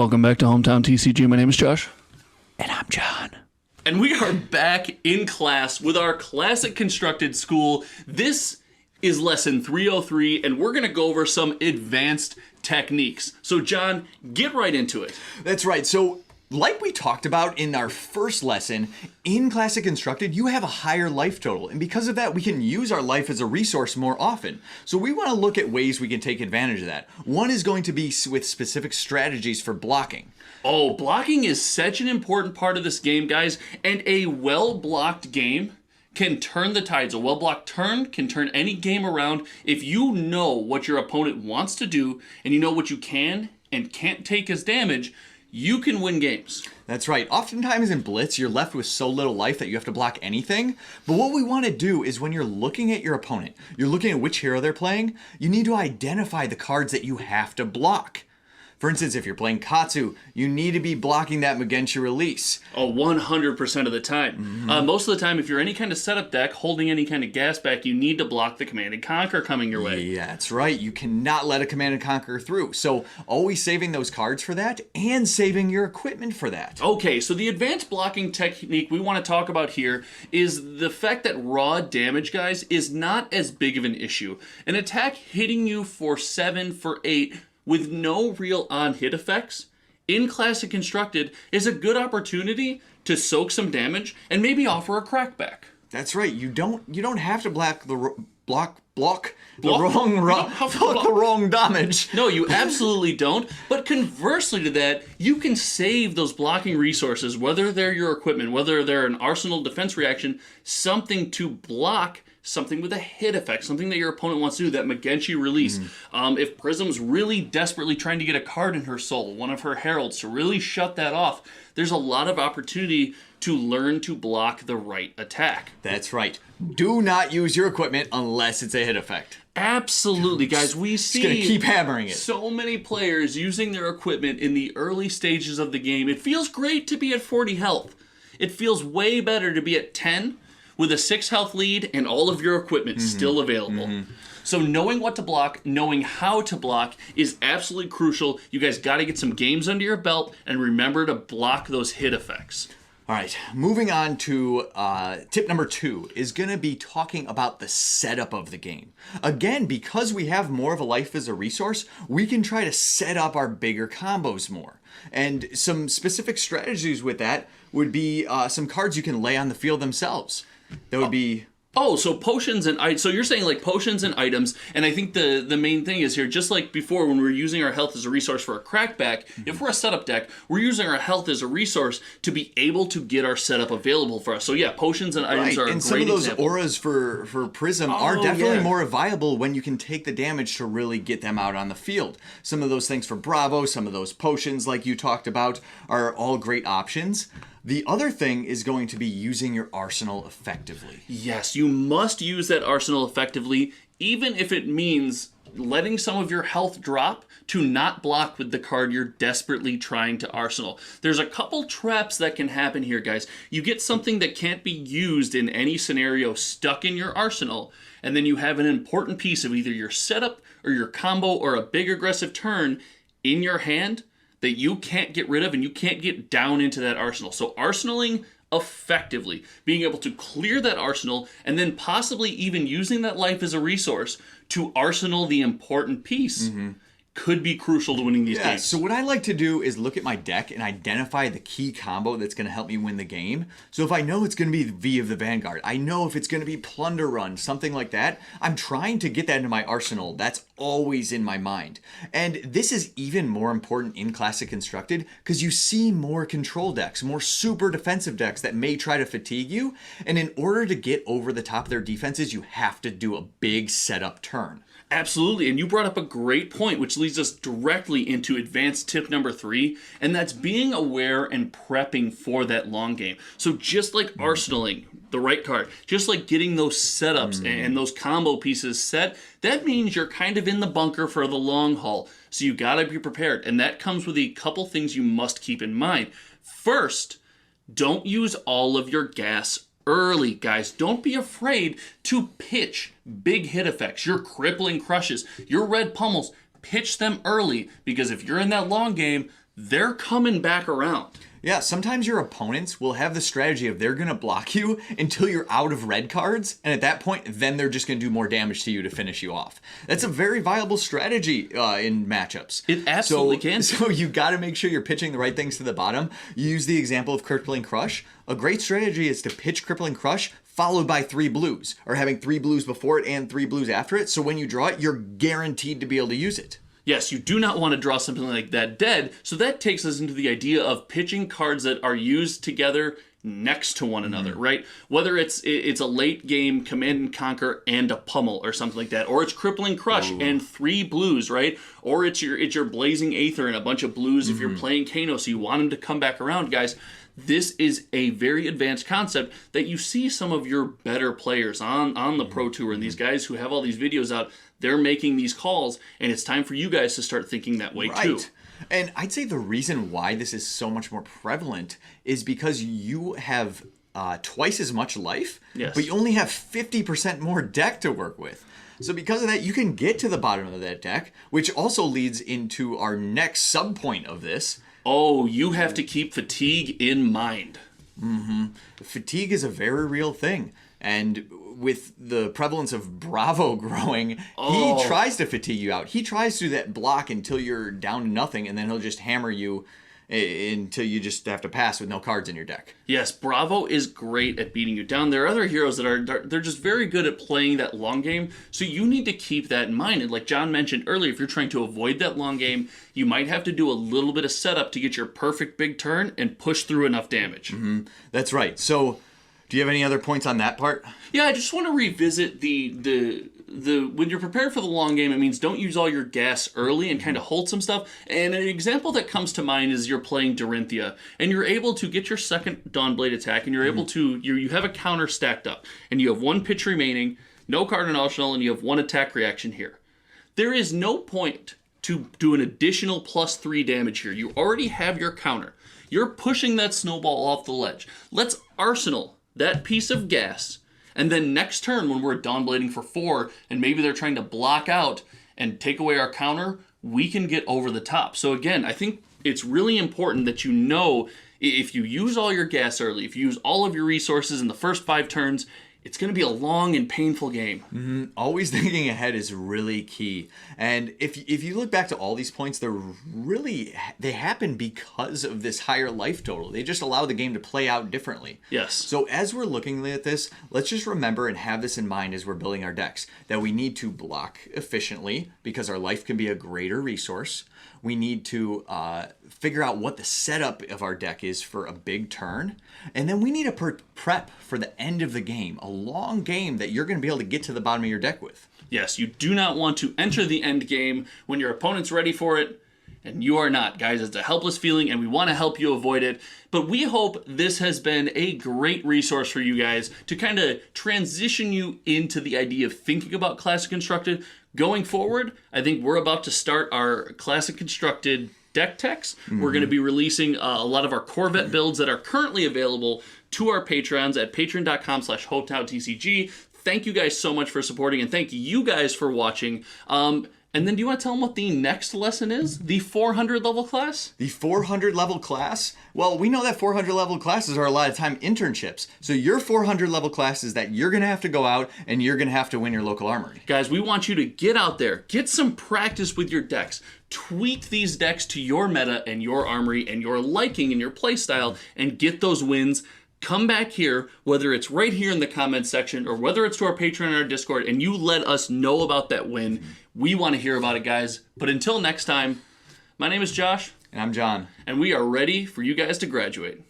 Welcome back to Hometown TCG. My name is Josh. And I'm John. And we are back in class with our classic constructed school. This is lesson 303, and we're going to go over some advanced techniques. So, John, get right into it. That's right. So, like we talked about in our first lesson, in Classic Constructed, you have a higher life total. And because of that, we can use our life as a resource more often. So we want to look at ways we can take advantage of that. One is going to be with specific strategies for blocking. Oh, blocking is such an important part of this game, guys. And a well-blocked game can turn the tides. A well-blocked turn can turn any game around if you know what your opponent wants to do and you know what you can and can't take as damage. You can win games. That's right. Oftentimes in Blitz, you're left with so little life that you have to block anything. But what we want to do is when you're looking at your opponent, you're looking at which hero they're playing, you need to identify the cards that you have to block. For instance, if you're playing Katsu, you need to be blocking that Magenshi release. Oh, 100% of the time. Most of the time, if you're any kind of setup deck holding any kind of gas back, you need to block the Command and Conquer coming your way. Yeah, that's right. You cannot let a Command and Conquer through. So always saving those cards for that and saving your equipment for that. Okay, so the advanced blocking technique we want to talk about here is the fact that raw damage, guys, is not as big of an issue. An attack hitting you for 7, for 8, with no real on-hit effects, in Classic Constructed, is a good opportunity to soak some damage and maybe offer a crackback. That's right. You don't have to block the wrong damage. No, you absolutely don't. But conversely to that, you can save those blocking resources, whether they're your equipment, whether they're an arsenal defense reaction, something to block something with a hit effect, something that your opponent wants to do, that Magenshi release. If Prism's really desperately trying to get a card in her soul, one of her heralds, to really shut that off, there's a lot of opportunity to learn to block the right attack. That's right. Do not use your equipment unless it's a hit effect. Absolutely, guys. We see gonna keep hammering it. So many players using their equipment in the early stages of the game. It feels great to be at 40 health. It feels way better to be at 10 with a 6 health lead and all of your equipment still available. So knowing what to block, knowing how to block is absolutely crucial. You guys got to get some games under your belt and remember to block those hit effects. All right, moving on to tip number 2 is going to be talking about the setup of the game. Again, because we have more of a life as a resource, we can try to set up our bigger combos more. And some specific strategies with that would be some cards you can lay on the field themselves. That would be... Oh, so potions and so you're saying like potions and items, and I think the main thing is here, just like before when we were using our health as a resource for a crackback, if we're a setup deck, we're using our health as a resource to be able to get our setup available for us. So yeah, potions and items are a great example. And some of those auras for Prism are definitely more viable when you can take the damage to really get them out on the field. Some of those things for Bravo, some of those potions like you talked about are all great options. The other thing is going to be using your arsenal effectively. Yes, you must use that arsenal effectively, even if it means letting some of your health drop to not block with the card you're desperately trying to arsenal. There's a couple traps that can happen here, guys. You get something that can't be used in any scenario stuck in your arsenal, and then you have an important piece of either your setup or your combo or a big aggressive turn in your hand that you can't get rid of and you can't get down into that arsenal. So arsenaling effectively, being able to clear that arsenal and then possibly even using that life as a resource to arsenal the important piece could be crucial to winning these games. So what I like to do is look at my deck and identify the key combo that's going to help me win the game. So if I know it's going to be the V of the Vanguard, I know if it's going to be Plunder Run, something like that, I'm trying to get that into my arsenal. That's always in my mind. And this is even more important in Classic Constructed because you see more control decks, more super defensive decks that may try to fatigue you. And in order to get over the top of their defenses, you have to do a big setup turn. Absolutely, and you brought up a great point, which leads us directly into advanced tip number 3, and that's being aware and prepping for that long game. So just like arsenaling the right card, just like getting those setups and those combo pieces set, that means you're kind of in the bunker for the long haul. So you gotta be prepared, and that comes with a couple things you must keep in mind. First, don't use all of your gas early, guys. Don't be afraid to pitch big hit effects, your crippling crushes, your red pummels. Pitch them early, because if you're in that long game, they're coming back around. Yeah, sometimes your opponents will have the strategy of they're going to block you until you're out of red cards, and at that point, then they're just going to do more damage to you to finish you off. That's a very viable strategy in matchups. It absolutely can. So you got to make sure you're pitching the right things to the bottom. You use the example of Crippling Crush. A great strategy is to pitch Crippling Crush followed by 3 blues, or having 3 blues before it and 3 blues after it, so when you draw it, you're guaranteed to be able to use it. Yes, you do not want to draw something like that dead, so that takes us into the idea of pitching cards that are used together next to one another, right? Whether it's a late game Command and Conquer and a Pummel or something like that, or it's Crippling Crush and 3 blues, right? Or it's your Blazing Aether and a bunch of blues if you're playing Kano, so you want them to come back around, guys. This is a very advanced concept that you see some of your better players on the Pro Tour, and these guys who have all these videos out, they're making these calls, and it's time for you guys to start thinking that way too. And I'd say the reason why this is so much more prevalent is because you have twice as much life, but you only have 50% more deck to work with. So because of that, you can get to the bottom of that deck, which also leads into our next sub-point of this. Oh, you have to keep fatigue in mind. Fatigue is a very real thing. And with the prevalence of Bravo growing, he tries to fatigue you out. He tries to do that block until you're down to nothing, and then he'll just hammer you until you just have to pass with no cards in your deck. Yes, Bravo is great at beating you down. There are other heroes that they're just very good at playing that long game, so you need to keep that in mind. And like John mentioned earlier, if you're trying to avoid that long game, you might have to do a little bit of setup to get your perfect big turn and push through enough damage. That's right. So do you have any other points on that part? Yeah, I just want to revisit the when you're prepared for the long game, it means don't use all your gas early and kind of hold some stuff. And an example that comes to mind is you're playing Dorinthia, and you're able to get your second Dawnblade attack, and you're able to you have a counter stacked up, and you have 1 pitch remaining, no card in arsenal, and you have 1 attack reaction here. There is no point to do an additional +3 damage here. You already have your counter. You're pushing that snowball off the ledge. Let's arsenal that piece of gas, and then next turn when we're Dawnblading for 4 and maybe they're trying to block out and take away our counter, we can get over the top. So again, I think it's really important that you know if you use all your gas early, if you use all of your resources in the first 5 turns, it's going to be a long and painful game. Always thinking ahead is really key. And if you look back to all these points, they happen because of this higher life total. They just allow the game to play out differently. Yes. So as we're looking at this, let's just remember and have this in mind as we're building our decks, that we need to block efficiently because our life can be a greater resource. We need to figure out what the setup of our deck is for a big turn. And then we need to prep for the end of the game, a long game that you're going to be able to get to the bottom of your deck with. Yes, you do not want to enter the end game when your opponent's ready for it, and you are not. Guys, it's a helpless feeling, and we want to help you avoid it. But we hope this has been a great resource for you guys to kind of transition you into the idea of thinking about Classic Constructed. Going forward, I think we're about to start our Classic Constructed deck techs. We're going to be releasing a lot of our Corvette builds that are currently available to our patrons at patreon.com/HotelTCG. Thank you guys so much for supporting, and thank you guys for watching. And then do you want to tell them what the next lesson is? The 400 level class? The 400 level class? Well, we know that 400 level classes are a lot of time internships. So your 400 level class is that you're going to have to go out and you're going to have to win your local armory. Guys, we want you to get out there, get some practice with your decks, tweak these decks to your meta and your armory and your liking and your playstyle, and get those wins. Come back here, whether it's right here in the comments section or whether it's to our Patreon or our Discord, and you let us know about that win. We want to hear about it, guys. But until next time, my name is Josh. And I'm John. And we are ready for you guys to graduate.